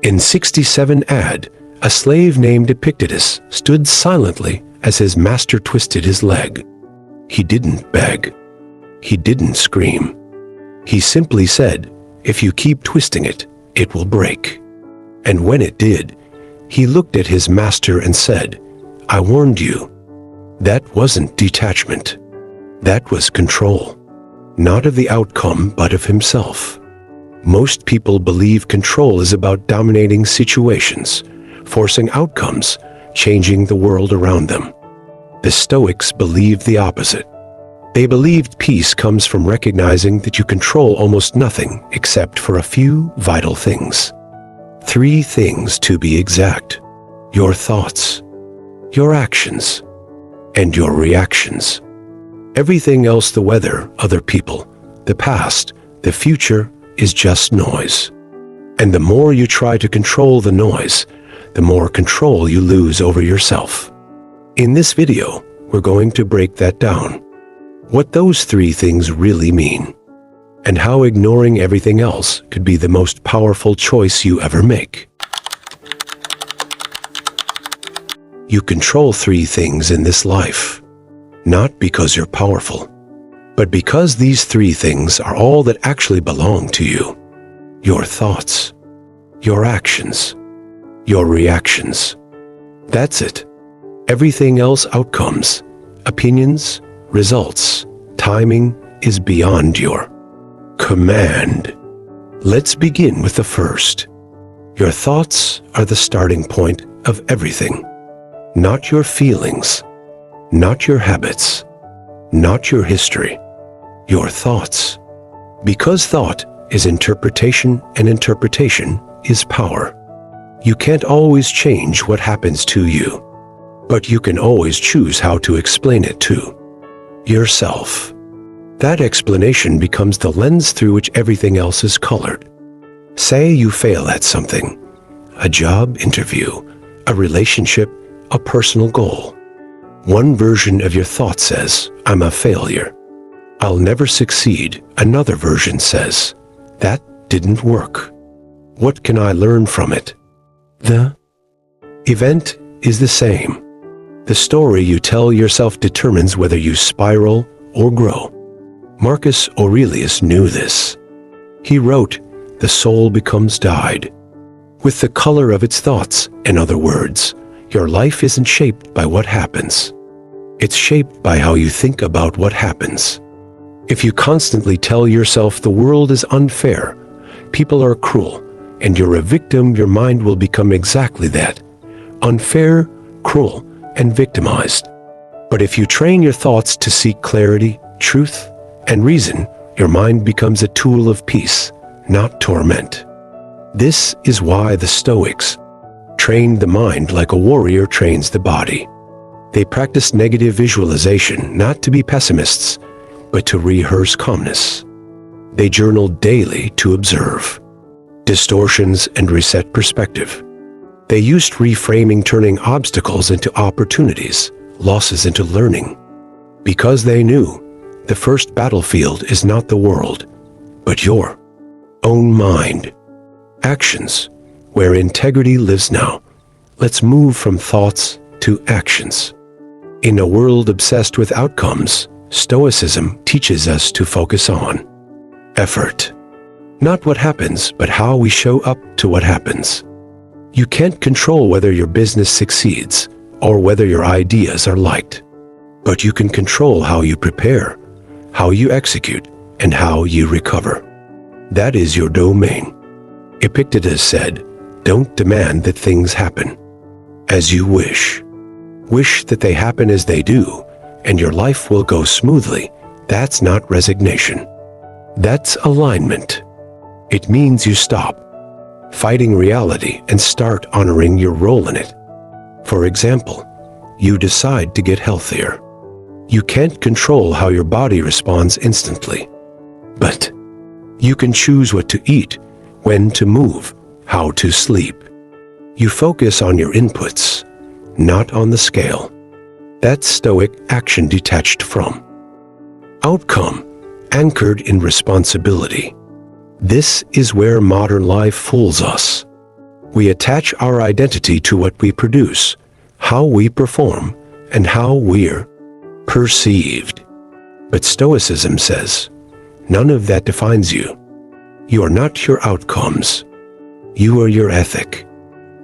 In 67 AD, a slave named Epictetus stood silently as his master twisted his leg. He didn't beg. He didn't scream. He simply said, "If you keep twisting it, it will break." And when it did, he looked at his master and said, "I warned you." That wasn't detachment. That was control. Not of the outcome, but of himself. Most people believe control is about dominating situations, forcing outcomes, changing the world around them. The Stoics believed the opposite. They believed peace comes from recognizing that you control almost nothing except for a few vital things. 3 things to be exact: your thoughts, your actions, and your reactions. Everything else, the weather, other people, the past, the future, is just noise. And the more you try to control the noise, the more control you lose over yourself. In this video, we're going to break that down. What those 3 things really mean, and how ignoring everything else could be the most powerful choice you ever make. You control 3 things in this life, not because you're powerful, but because these 3 things are all that actually belong to you. Your thoughts, your actions, your reactions. That's it. Everything else, outcomes, opinions, results, timing, is beyond your command. Let's begin with the first. Your thoughts are the starting point of everything. Not your feelings, not your habits, not your history. Your thoughts. Because thought is interpretation and interpretation is power. You can't always change what happens to you, but you can always choose how to explain it to yourself. That explanation becomes the lens through which everything else is colored. Say you fail at something, a job interview, a relationship, a personal goal. One version of your thought says, "I'm a failure. I'll never succeed." Another version says, "That didn't work. What can I learn from it?" The event is the same. The story you tell yourself determines whether you spiral or grow. Marcus Aurelius knew this. He wrote, "The soul becomes dyed with the color of its thoughts." In other words, your life isn't shaped by what happens. It's shaped by how you think about what happens. If you constantly tell yourself the world is unfair, people are cruel, and you're a victim, your mind will become exactly that: unfair, cruel, and victimized. But if you train your thoughts to seek clarity, truth, and reason, your mind becomes a tool of peace, not torment. This is why the Stoics trained the mind like a warrior trains the body. They practiced negative visualization, not to be pessimists, but to rehearse calmness. They journaled daily to observe distortions and reset perspective. They used reframing, turning obstacles into opportunities, losses into learning. Because they knew the first battlefield is not the world, but your own mind. Actions, where integrity lives now. Let's move from thoughts to actions. In a world obsessed with outcomes, Stoicism teaches us to focus on effort. Not what happens, but how we show up to what happens. You can't control whether your business succeeds or whether your ideas are liked, but you can control how you prepare, how you execute, and how you recover. That is your domain. Epictetus said, "Don't demand that things happen as you wish. Wish that they happen as they do, and your life will go smoothly." That's not resignation. That's alignment. It means you stop fighting reality and start honoring your role in it. For example, you decide to get healthier. You can't control how your body responds instantly, but you can choose what to eat, when to move, how to sleep. You focus on your inputs, not on the scale. That's Stoic action detached from outcome, anchored in responsibility. This is where modern life fools us. We attach our identity to what we produce, how we perform, and how we're perceived. But Stoicism says, none of that defines you. You are not your outcomes. You are your ethic.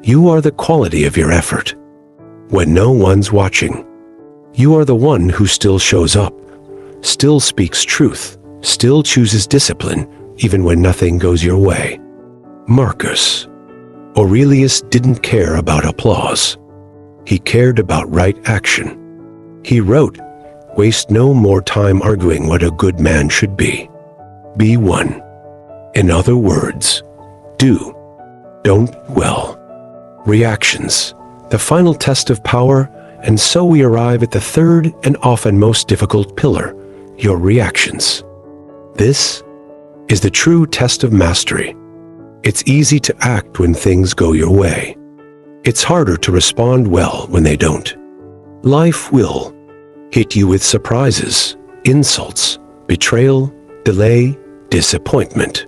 You are the quality of your effort. When no one's watching, you are the one who still shows up, still speaks truth, still chooses discipline, even when nothing goes your way. Marcus Aurelius didn't care about applause. He cared about right action. He wrote, "Waste no more time arguing what a good man should be. Be one." In other words, do, don't dwell. Reactions, the final test of power, and so we arrive at the third and often most difficult pillar, your reactions. This is the true test of mastery. It's easy to act when things go your way. It's harder to respond well when they don't. Life will hit you with surprises, insults, betrayal, delay, disappointment.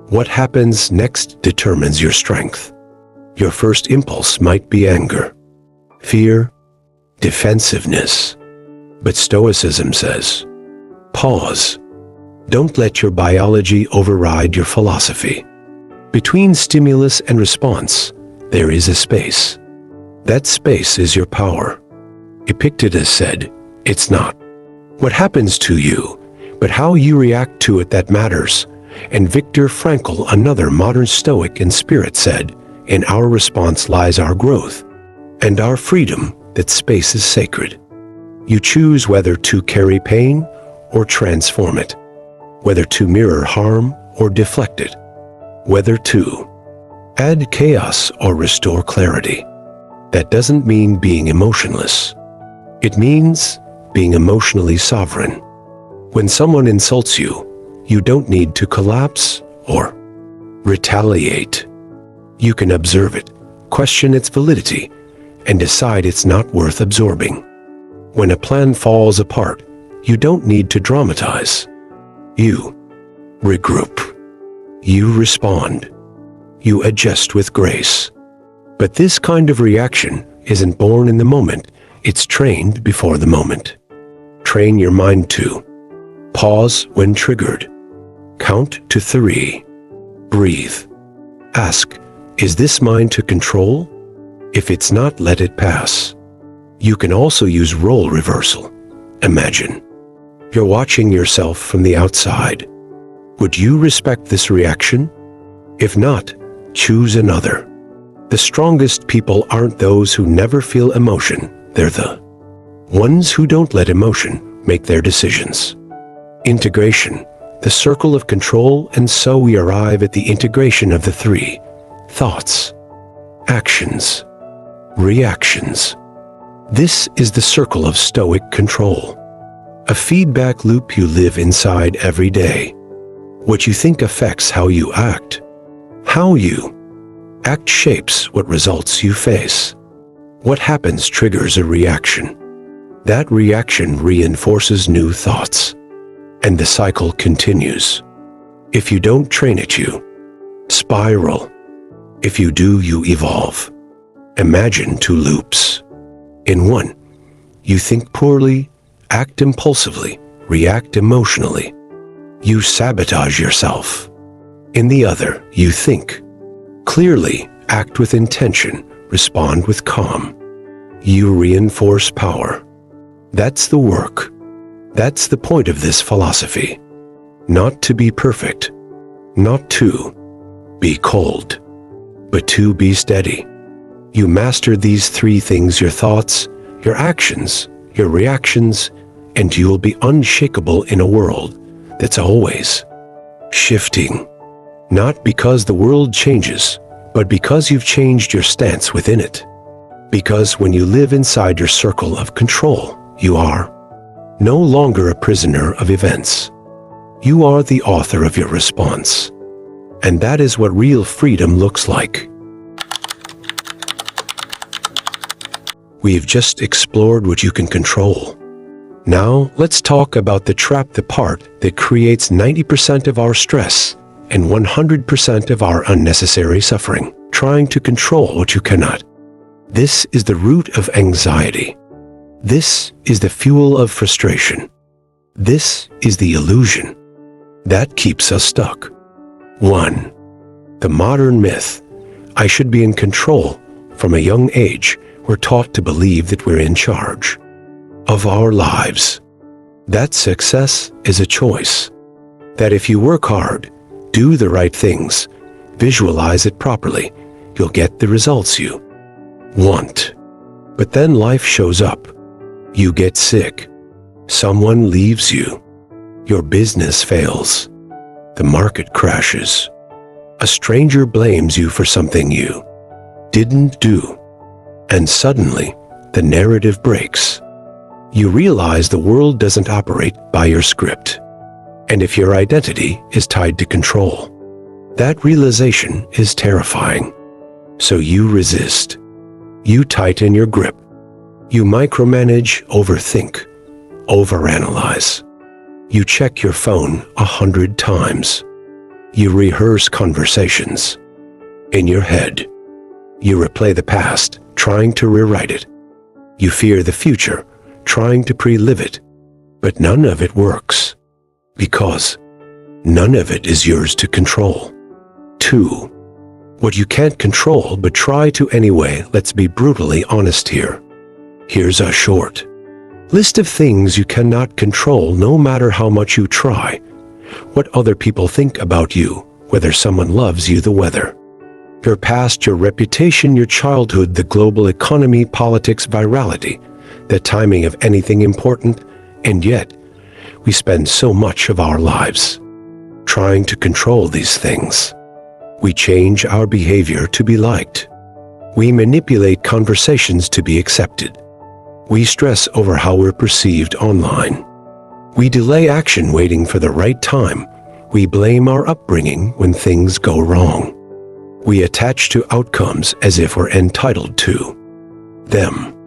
What happens next determines your strength. Your first impulse might be anger, fear, defensiveness. But Stoicism says, pause. Don't let your biology override your philosophy. Between stimulus and response, there is a space. That space is your power. Epictetus said, it's not what happens to you, but how you react to it that matters. And Viktor Frankl, another modern Stoic in spirit, said, in our response lies our growth and our freedom. That space is sacred. You choose whether to carry pain or transform it, whether to mirror harm or deflect it, whether to add chaos or restore clarity. That doesn't mean being emotionless. It means being emotionally sovereign. When someone insults you, you don't need to collapse or retaliate. You can observe it, question its validity, and decide it's not worth absorbing. When a plan falls apart, you don't need to dramatize. You regroup. You respond. You adjust with grace. But this kind of reaction isn't born in the moment, it's trained before the moment. Train your mind to pause when triggered. Count to 3. Breathe. Ask, is this mine to control? If it's not, let it pass. You can also use role reversal. Imagine you're watching yourself from the outside. Would you respect this reaction? If not, choose another. The strongest people aren't those who never feel emotion. They're the ones who don't let emotion make their decisions. Integration, the circle of control, and so we arrive at the integration of the 3 thoughts, actions, reactions. This is the circle of Stoic control, a feedback loop you live inside every day. What you think affects how you act. How you act shapes what results you face. What happens triggers a reaction. That reaction reinforces new thoughts, and the cycle continues. If you don't train it, you spiral. If you do, you evolve. Imagine 2 loops. In one, you think poorly, act impulsively, react emotionally. You sabotage yourself. In the other, you think clearly, act with intention, respond with calm. You reinforce power. That's the work. That's the point of this philosophy. Not to be perfect, not to be cold, but to be steady. You master these 3 things: your thoughts, your actions, your reactions, and you will be unshakable in a world that's always shifting. Not because the world changes, but because you've changed your stance within it. Because when you live inside your circle of control, you are no longer a prisoner of events. You are the author of your response. And that is what real freedom looks like. We've just explored what you can control. Now, let's talk about the trap, the part that creates 90% of our stress and 100% of our unnecessary suffering. trying to control what you cannot. This is the root of anxiety. This is the fuel of frustration. This is the illusion that keeps us stuck. 1. The modern myth. I should be in control. From a young age, we're taught to believe that we're in charge of our lives. That success is a choice. That if you work hard, do the right things, visualize it properly, you'll get the results you want. But then life shows up. You get sick. Someone leaves you. Your business fails. The market crashes. A stranger blames you for something you didn't do. And suddenly, the narrative breaks. You realize the world doesn't operate by your script. And if your identity is tied to control, that realization is terrifying. So you resist. You tighten your grip. You micromanage, overthink, overanalyze. You check your phone 100 times. You rehearse conversations in your head. You replay the past, trying to rewrite it. You fear the future, trying to pre-live it. But none of it works, because none of it is yours to control. 2. What you can't control but try to anyway. Let's be brutally honest here. Here's a short list of things you cannot control no matter how much you try. What other people think about you, whether someone loves you, the weather, your past, your reputation, your childhood, the global economy, politics, virality, the timing of anything important. And yet, we spend so much of our lives trying to control these things. We change our behavior to be liked. We manipulate conversations to be accepted. We stress over how we're perceived online. We delay action waiting for the right time. We blame our upbringing when things go wrong. We attach to outcomes as if we're entitled to them.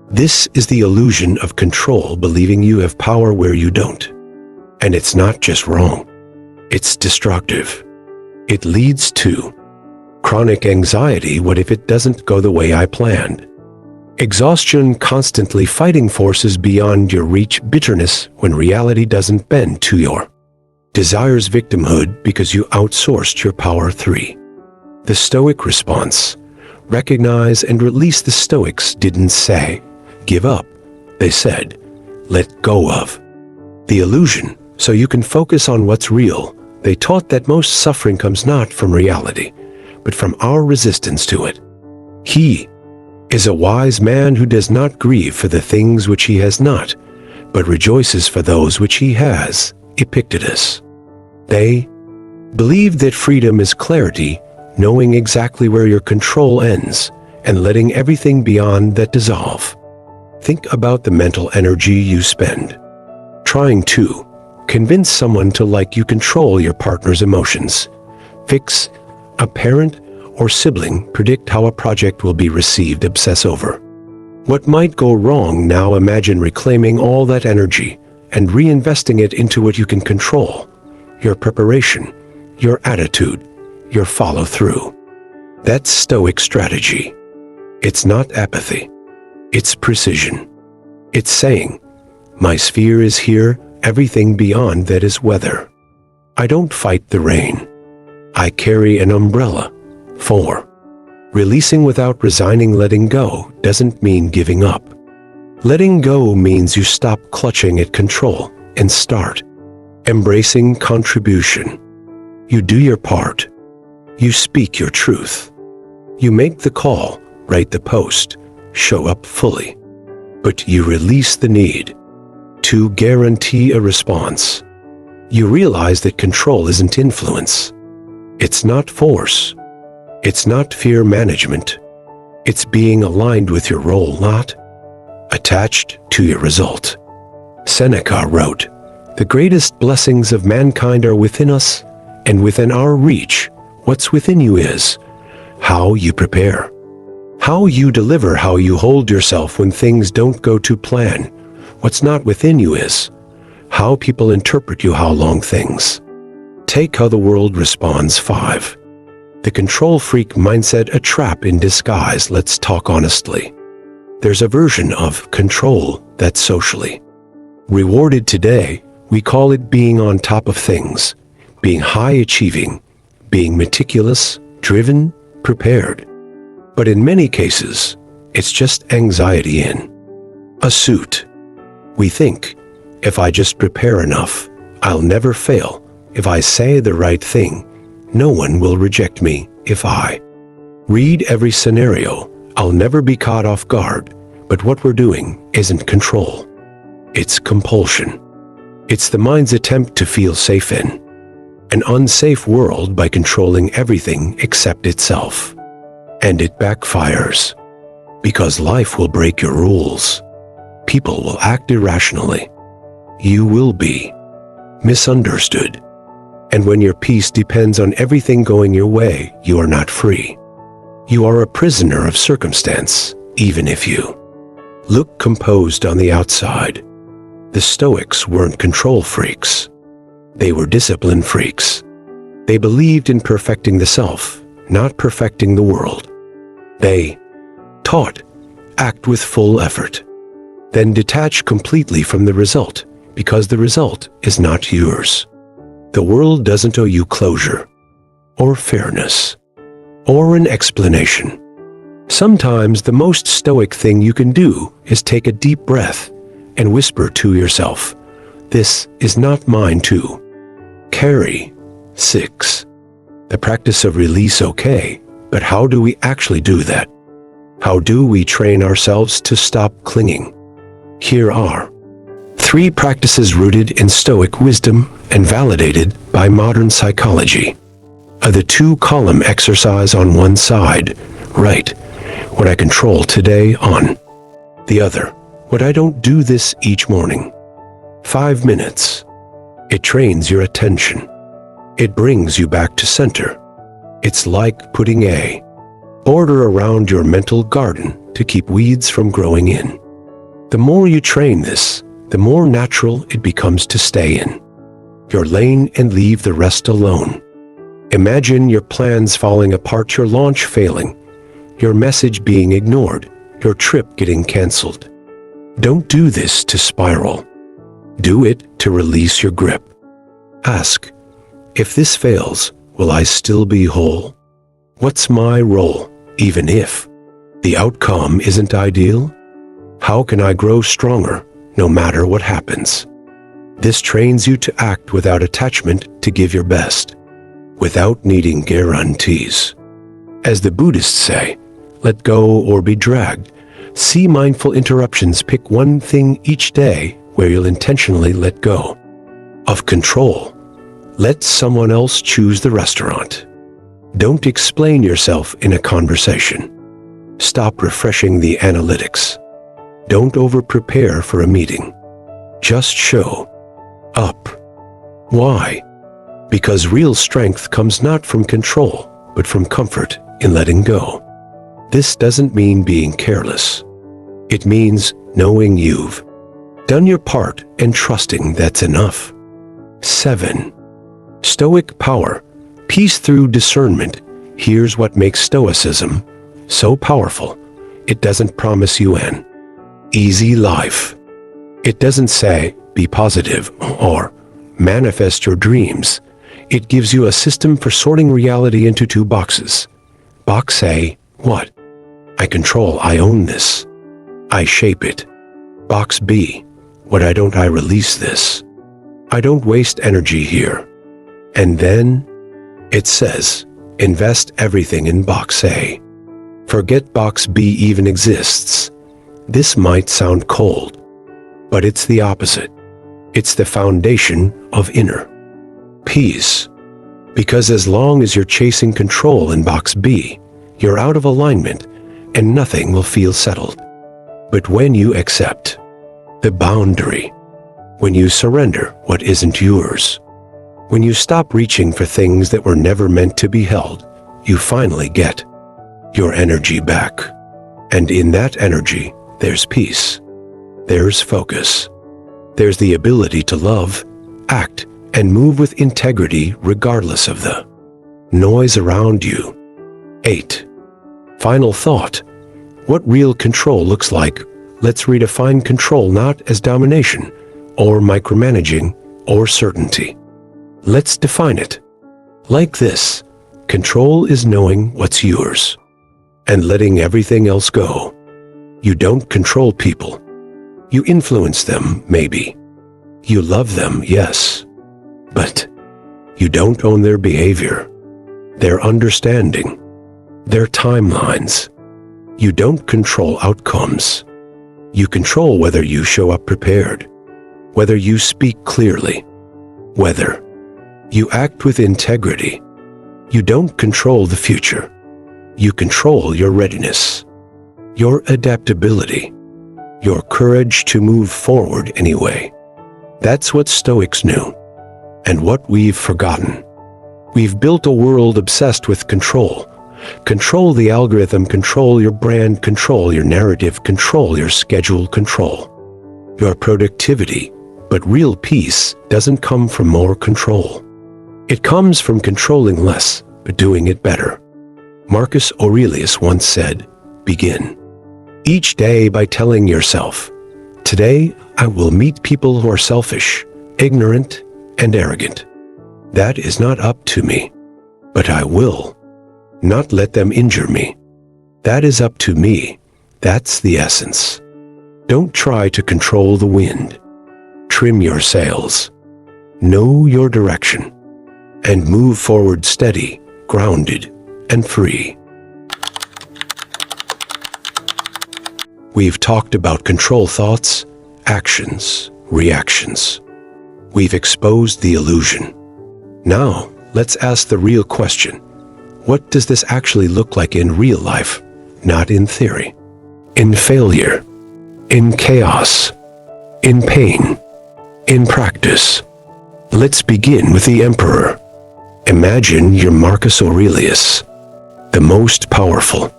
This is the illusion of control, believing you have power where you don't. And it's not just wrong. It's destructive. It leads to chronic anxiety. What if it doesn't go the way I planned? Exhaustion, constantly fighting forces beyond your reach, bitterness when reality doesn't bend to your desires, victimhood because you outsourced your power. 3. The Stoic response. Recognize and release. The Stoics didn't say, give up. They said, let go of the illusion so you can focus on what's real. They taught that most suffering comes not from reality, but from our resistance to it. He is a wise man who does not grieve for the things which he has not, but rejoices for those which he has. Epictetus. They believe that freedom is clarity, knowing exactly where your control ends, and letting everything beyond that dissolve. Think about the mental energy you spend trying to convince someone to like you, control your partner's emotions, fix a parent or sibling, predict how a project will be received, obsess over what might go wrong. Now imagine reclaiming all that energy and reinvesting it into what you can control: your preparation, your attitude, your follow-through. That's Stoic strategy. It's not apathy. It's precision. It's saying, my sphere is here, everything beyond that is weather. I don't fight the rain. I carry an umbrella. 4. Releasing without resigning. Letting go doesn't mean giving up. Letting go means you stop clutching at control and start embracing contribution. You do your part. You speak your truth. You make the call, write the post, show up fully. But you release the need to guarantee a response. You realize that control isn't influence. It's not force. It's not fear management. It's being aligned with your role, not attached to your result. Seneca wrote, the greatest blessings of mankind are within us and within our reach. What's within you is how you prepare, how you deliver, how you hold yourself when things don't go to plan. What's not within you is how people interpret you, how long things take, how the world responds. 5. The control freak mindset, a trap in disguise. Let's talk honestly. There's a version of control that's socially rewarded today. We call it being on top of things, being high achieving, being meticulous, driven, prepared. But in many cases, it's just anxiety in a suit. We think, if I just prepare enough, I'll never fail. If I say the right thing, no one will reject me. If I read every scenario, I'll never be caught off guard. But what we're doing isn't control. It's compulsion. It's the mind's attempt to feel safe in an unsafe world by controlling everything except itself. And it backfires. Because life will break your rules. People will act irrationally. You will be misunderstood. And when your peace depends on everything going your way, you are not free. You are a prisoner of circumstance, even if you look composed on the outside. The Stoics weren't control freaks. They were discipline freaks. They believed in perfecting the self, not perfecting the world. They taught, act with full effort, then detach completely from the result, because the result is not yours. The world doesn't owe you closure, or fairness, or an explanation. Sometimes the most stoic thing you can do is take a deep breath and whisper to yourself, "This is not mine to carry." 6. The practice of release. Okay, but how do we actually do that? How do we train ourselves to stop clinging? Here are 3 practices rooted in Stoic wisdom and validated by modern psychology. The 2-column exercise on one side, right, what I control today, on the other, what I don't do this each morning. 5 minutes. It trains your attention. It brings you back to center. It's like putting a border around your mental garden to keep weeds from growing in. The more you train this, the more natural it becomes to stay in your lane and leave the rest alone. Imagine your plans falling apart, your launch failing, your message being ignored, your trip getting canceled. Don't do this to spiral. Do it to release your grip. Ask, if this fails, will I still be whole? What's my role, even if the outcome isn't ideal? How can I grow stronger, no matter what happens? This trains you to act without attachment, to give your best, without needing guarantees. As the Buddhists say, let go or be dragged. See mindful interruptions. Pick one thing each day where you'll intentionally let go of control. Let someone else choose the restaurant. Don't explain yourself in a conversation. Stop refreshing the analytics. Don't over-prepare for a meeting. Just show up. Why? Because real strength comes not from control, but from comfort in letting go. This doesn't mean being careless. It means knowing you've done your part and trusting that's enough. 7. Stoic power. Peace through discernment. Here's what makes Stoicism so powerful. It doesn't promise you an easy life. It doesn't say, be positive or manifest your dreams. It gives you a system for sorting reality into 2 boxes. Box A, what? I control, I own this. I shape it. Box B, what I don't, I release this. I don't waste energy here. And then it says, invest everything in box A. Forget box B even exists. This might sound cold, but it's the opposite. It's the foundation of inner peace. Because as long as you're chasing control in box B, you're out of alignment and nothing will feel settled. But when you accept the boundary, when you surrender what isn't yours, when you stop reaching for things that were never meant to be held, you finally get your energy back. And in that energy, there's peace. There's focus. There's the ability to love, act, and move with integrity regardless of the noise around you. 8. Final thought. What real control looks like. Let's redefine control not as domination, or micromanaging, or certainty. Let's define it. Like this: control is knowing what's yours, and letting everything else go. You don't control people. You influence them, maybe. You love them, yes. But you don't own their behavior, their understanding, their timelines. You don't control outcomes. You control whether you show up prepared, whether you speak clearly, whether you act with integrity. You don't control the future. You control your readiness, your adaptability, your courage to move forward anyway. That's what Stoics knew, and what we've forgotten. We've built a world obsessed with control. Control the algorithm, control your brand, control your narrative, control your schedule, control your productivity. But real peace doesn't come from more control. It comes from controlling less, but doing it better. Marcus Aurelius once said, "Begin each day by telling yourself, 'Today I will meet people who are selfish, ignorant, and arrogant. That is not up to me, but I will not let them injure me. That is up to me.' That's the essence. Don't try to control the wind. Trim your sails. Know your direction. And move forward steady, grounded, and free." We've talked about control thoughts, actions, reactions. We've exposed the illusion. Now, let's ask the real question. What does this actually look like in real life, not in theory? In failure, in chaos, in pain, in practice. Let's begin with the emperor. Imagine you're Marcus Aurelius, the most powerful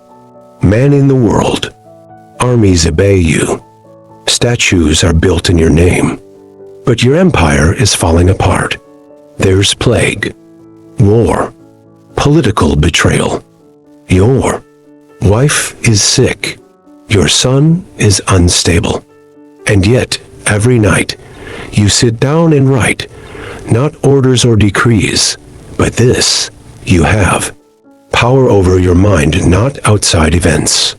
man in the world. Armies obey you. Statues are built in your name. But your empire is falling apart. There's plague, war, political betrayal. Your wife is sick. Your son is unstable. And yet, every night, you sit down and write, not orders or decrees, but this: you have power over your mind, not outside events.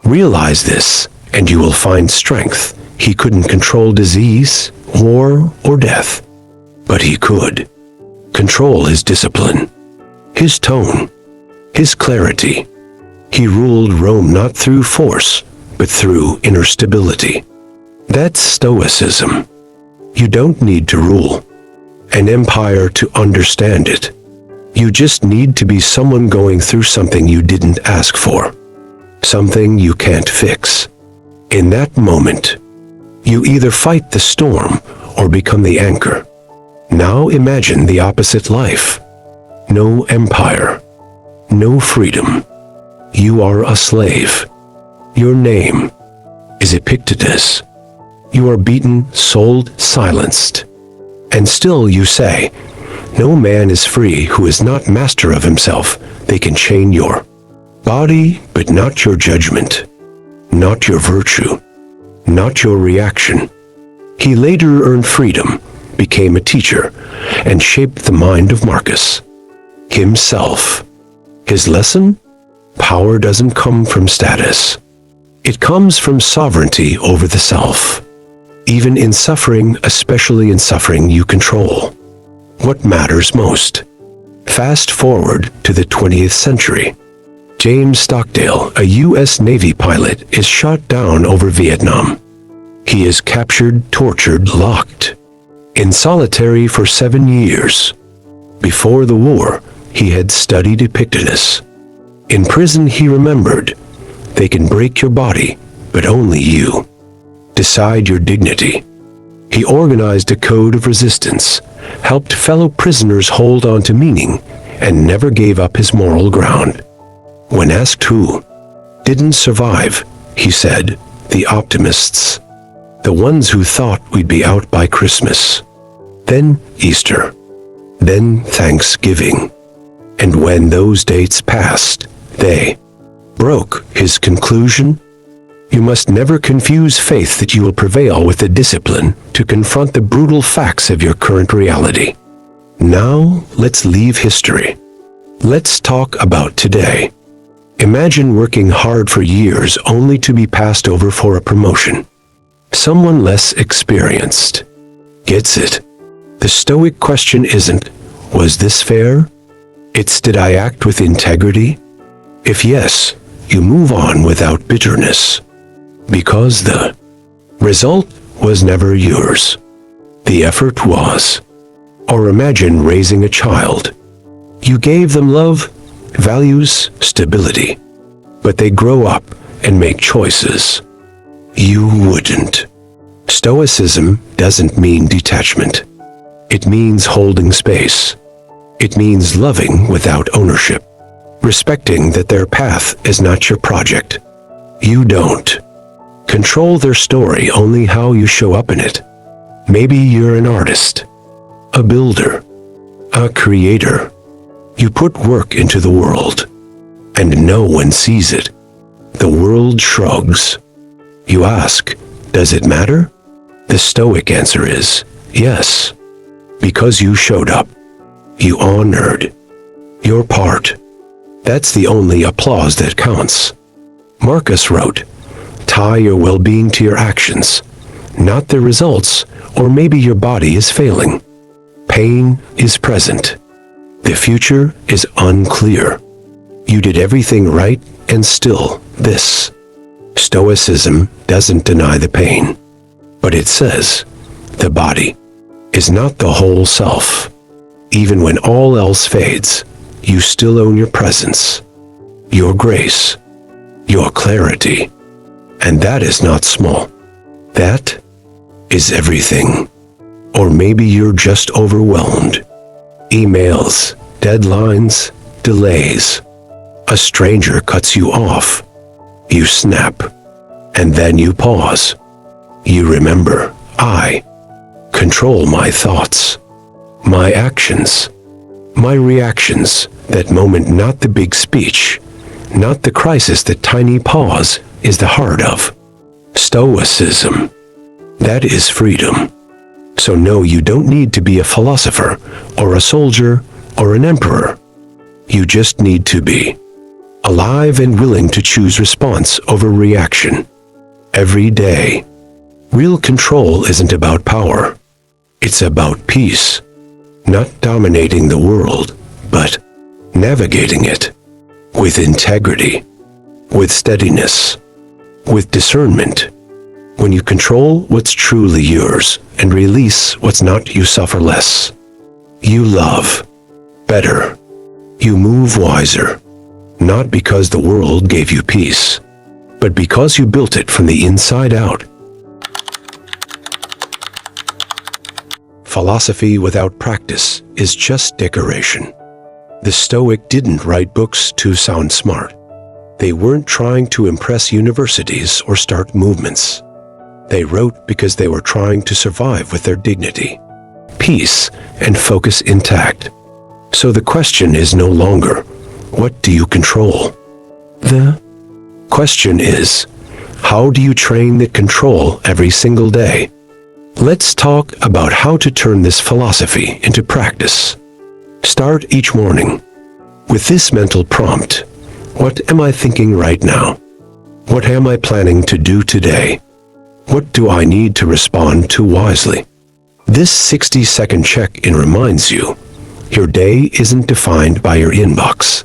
Realize this, and you will find strength. He couldn't control disease, war, or death, but he could control his discipline, his tone, his clarity. He ruled Rome not through force, but through inner stability. That's Stoicism. You don't need to rule an empire to understand it. You just need to be someone going through something you didn't ask for, something you can't fix. In that moment, you either fight the storm or become the anchor. Now imagine the opposite life. No empire, no freedom. You are a slave. Your name is Epictetus. You are beaten, sold, silenced. And still you say, no man is free who is not master of himself. They can chain your body, but not your judgment, not your virtue, not your reaction. He later earned freedom, became a teacher, and shaped the mind of Marcus himself. His lesson? Power doesn't come from status. It comes from sovereignty over the self. Even in suffering, especially in suffering you control what matters most. Fast forward to the 20th century. James Stockdale, a U.S. Navy pilot, is shot down over Vietnam. He is captured, tortured, locked in solitary for 7 years. Before the war, he had studied Epictetus. In prison, he remembered, they can break your body, but only you decide your dignity. He organized a code of resistance, helped fellow prisoners hold on to meaning, and never gave up his moral ground. When asked who didn't survive, he said, the optimists, the ones who thought we'd be out by Christmas, then Easter, then Thanksgiving. And when those dates passed, they broke his conclusion. You must never confuse faith that you will prevail with the discipline to confront the brutal facts of your current reality. Now, let's leave history. Let's talk about today. Imagine working hard for years only to be passed over for a promotion. Someone less experienced gets it. The Stoic question isn't, was this fair? It's, did I act with integrity? If yes, you move on without bitterness. Because the result was never yours. The effort was. Or imagine raising a child. You gave them love, values, stability. But they grow up and make choices you wouldn't. Stoicism doesn't mean detachment. It means holding space. It means loving without ownership. Respecting that their path is not your project. You don't control their story, only how you show up in it. Maybe you're an artist, a builder, a creator. You put work into the world, and no one sees it. The world shrugs. You ask, does it matter? The Stoic answer is, yes. Because you showed up. You honored your part. That's the only applause that counts. Marcus wrote, tie your well-being to your actions, not the results, or maybe your body is failing. Pain is present. The future is unclear. You did everything right and still this. Stoicism doesn't deny the pain, but it says the body is not the whole self. Even when all else fades, you still own your presence, your grace, your clarity. And that is not small. That is everything. Or maybe you're just overwhelmed. Emails, deadlines, delays. A stranger cuts you off. You snap. And then you pause. You remember, I control my thoughts, my actions, my reactions. That moment, not the big speech, not the crisis. That tiny pause is the heart of Stoicism. That is freedom. So no, you don't need to be a philosopher or a soldier or an emperor. You just need to be alive and willing to choose response over reaction every day. Real control isn't about power. It's about peace. Not dominating the world, but navigating it with integrity, with steadiness, with discernment. When you control what's truly yours and release what's not, you suffer less. You love better. You move wiser. Not because the world gave you peace, but because you built it from the inside out. Philosophy without practice is just decoration. The Stoic didn't write books to sound smart. They weren't trying to impress universities or start movements. They wrote because they were trying to survive with their dignity, peace, and focus intact. So the question is no longer, what do you control? The question is, how do you train that control every single day? Let's talk about how to turn this philosophy into practice. Start each morning with this mental prompt. What am I thinking right now? What am I planning to do today? What do I need to respond to wisely? This 60-second check-in reminds you, your day isn't defined by your inbox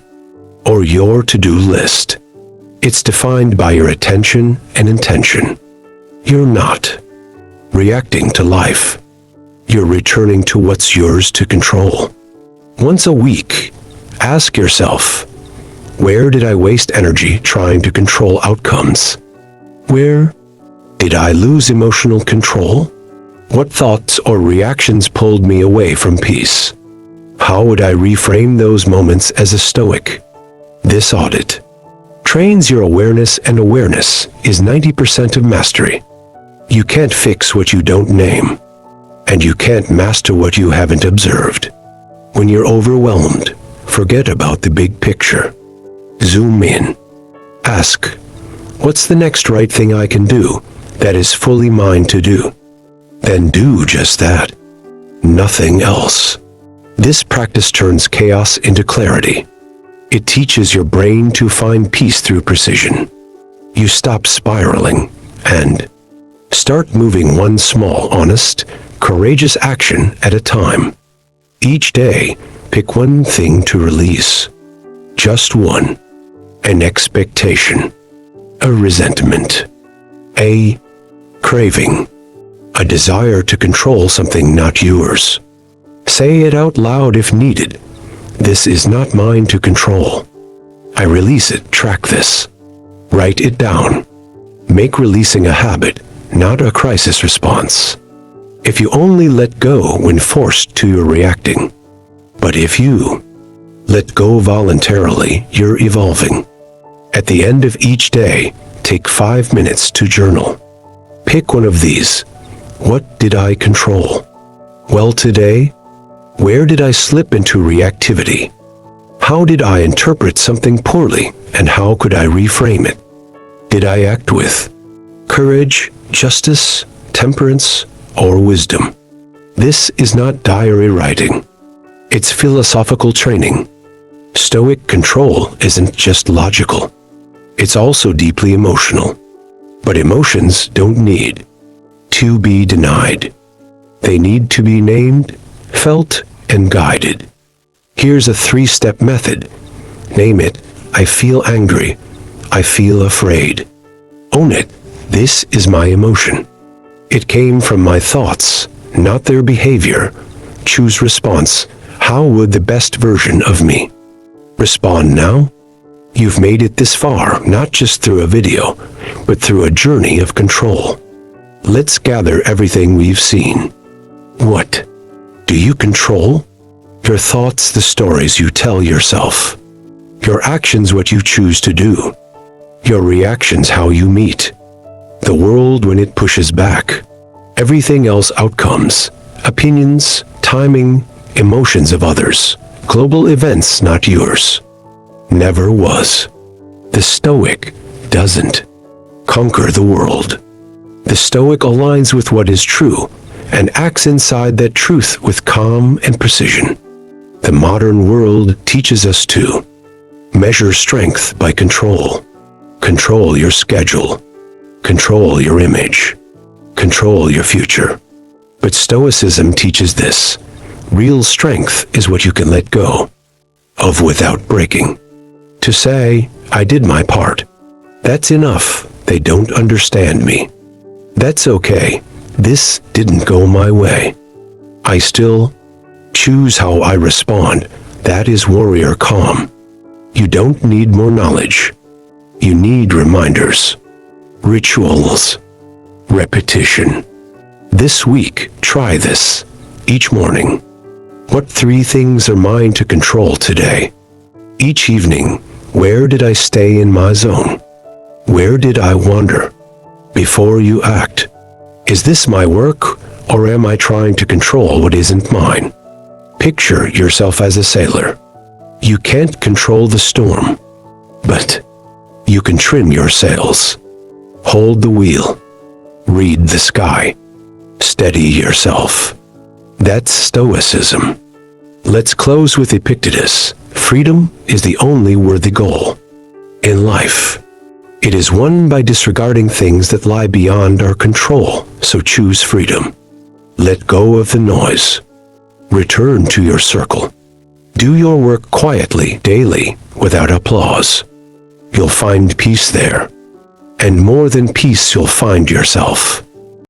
or your to-do list. It's defined by your attention and intention. You're not reacting to life. You're returning to what's yours to control. Once a week, ask yourself, where did I waste energy trying to control outcomes? Where did I lose emotional control? What thoughts or reactions pulled me away from peace? How would I reframe those moments as a Stoic? This audit trains your awareness, and awareness is 90% of mastery. You can't fix what you don't name, and you can't master what you haven't observed. When you're overwhelmed, Forget about the big picture. Zoom in. Ask, what's the next right thing I can do that is fully mine to do? Then do just that. Nothing else. This practice turns chaos into clarity. It teaches your brain to find peace through precision. You stop spiraling and start moving one small, honest, courageous action at a time. Each day, pick one thing to release. Just one. An expectation. A resentment. A craving. A desire to control something not yours. Say it out loud if needed. This is not mine to control. I release it. Track this. Write it down. Make releasing a habit, not a crisis response. If you only let go when forced to, you're reacting. But if you let go voluntarily, you're evolving. At the end of each day, take 5 minutes to journal. Pick one of these. What did I control? Well, today, where did I slip into reactivity? How did I interpret something poorly, and how could I reframe it? Did I act with courage, justice, temperance, or wisdom? This is not diary writing. It's philosophical training. Stoic control isn't just logical. It's also deeply emotional. But emotions don't need to be denied. They need to be named, felt, and guided. Here's a 3-step method. Name it. I feel angry. I feel afraid. Own it. This is my emotion. It came from my thoughts, not their behavior. Choose response. How would the best version of me respond now? You've made it this far, not just through a video, but through a journey of control. Let's gather everything we've seen. What do you control? Your thoughts, the stories you tell yourself. Your actions, what you choose to do. Your reactions, how you meet the world when it pushes back. Everything else, outcomes, opinions, timing, emotions of others. Global events, not yours. Never was. The Stoic doesn't conquer the world. The Stoic aligns with what is true and acts inside that truth with calm and precision. The modern world teaches us to measure strength by control. Control your schedule. Control your image. Control your future. But Stoicism teaches this. Real strength is what you can let go of without breaking. To say, I did my part. That's enough. They don't understand me. That's okay. This didn't go my way. I still choose how I respond. That is warrior calm. You don't need more knowledge. You need reminders, rituals, repetition. This week, try this. Each morning. What 3 things are mine to control today? Each evening, where did I stay in my zone? Where did I wander? Before you act, is this my work, or am I trying to control what isn't mine? Picture yourself as a sailor. You can't control the storm, but you can trim your sails. Hold the wheel. Read the sky. Steady yourself. That's Stoicism. Let's close with Epictetus. Freedom is the only worthy goal in life. It is won by disregarding things that lie beyond our control, so choose freedom. Let go of the noise. Return to your circle. Do your work quietly, daily, without applause. You'll find peace there. And more than peace, you'll find yourself.